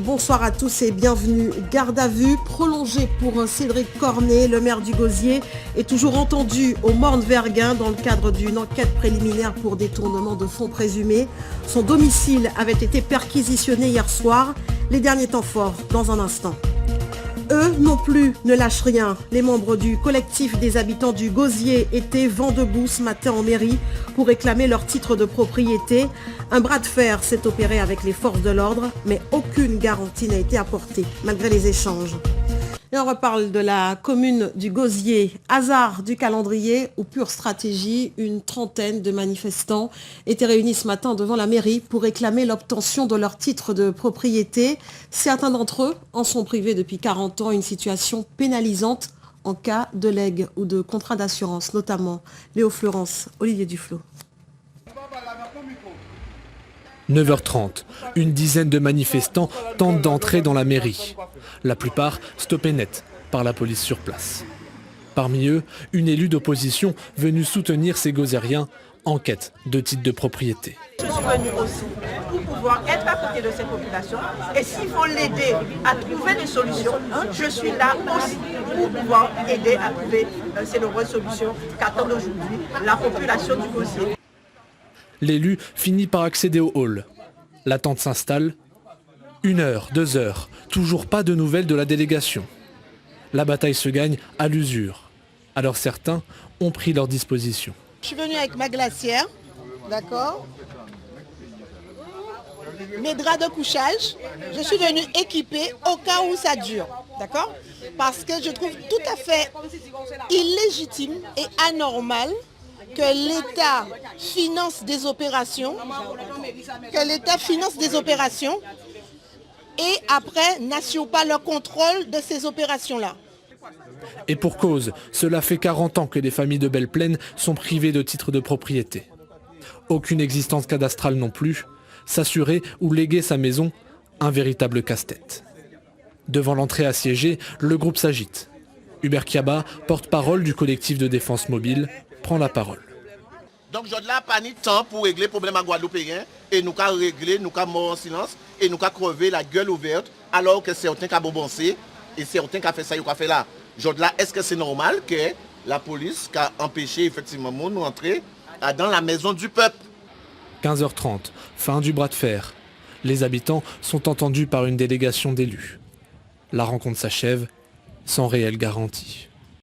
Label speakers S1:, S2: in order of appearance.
S1: Bonsoir à tous et bienvenue. Garde à vue prolongée pour Cédric Cornet, le maire du Gosier, est toujours entendu au Morne-Verguin dans le cadre d'une enquête préliminaire pour détournement de fonds présumés. Son domicile avait été perquisitionné hier soir. Les derniers temps forts dans un instant. Eux non plus ne lâchent rien. Les membres du collectif des habitants du Gosier étaient vent debout ce matin en mairie pour réclamer leur titre de propriété. Un bras de fer s'est opéré avec les forces de l'ordre, mais aucune garantie n'a été apportée, malgré les échanges. Et on reparle de la commune du Gosier. Hasard du calendrier ou pure stratégie, une trentaine de manifestants étaient réunis ce matin devant la mairie pour réclamer l'obtention de leur titre de propriété. Certains d'entre eux en sont privés depuis 40 ans, une situation pénalisante en cas de legs ou de contrat d'assurance, notamment. Léo Fleurance, Olivier Duflo.
S2: 9h30, une dizaine de manifestants tentent d'entrer dans la mairie. La plupart stoppés net par la police sur place. Parmi eux, une élue d'opposition venue soutenir ces Gosiériens en quête de titre de propriété.
S3: Je suis venue aussi pour pouvoir être à côté de ces populations et s'il faut l'aider à trouver des solutions, je suis là aussi pour pouvoir aider à trouver ces nombreuses solutions qu'attend aujourd'hui la population du Gosier.
S2: L'élu finit par accéder au hall. L'attente s'installe. 1 heure, 2 heures, toujours pas de nouvelles de la délégation. La bataille se gagne à l'usure. Alors certains ont pris leur disposition.
S4: Je suis venue avec ma glacière, d'accord, mes draps de couchage. Je suis venue équipée au cas où ça dure, d'accord, parce que je trouve tout à fait illégitime et anormal que l'État finance des opérations, et après n'assure pas le contrôle de ces opérations-là.
S2: Et pour cause, cela fait 40 ans que les familles de Belle-Plaine sont privées de titre de propriété. Aucune existence cadastrale non plus. S'assurer ou léguer sa maison, un véritable casse-tête. Devant l'entrée assiégée, le groupe s'agite. Hubert Kiaba, porte-parole du collectif de défense mobile, prend la parole.
S5: Donc je n'ai pas ni temps pour régler le problème à Guadeloupéen et nous avons réglé, nous avons mort en silence et nous avons crevé la gueule ouverte alors que certains qui ont bombardé et certains qui ont fait ça et qui ont fait là. Est-ce que c'est normal que la police a empêché effectivement nous entrer dans la maison du peuple?
S2: 15h30, fin du bras de fer. Les habitants sont entendus par une délégation d'élus. La rencontre s'achève sans réelle garantie.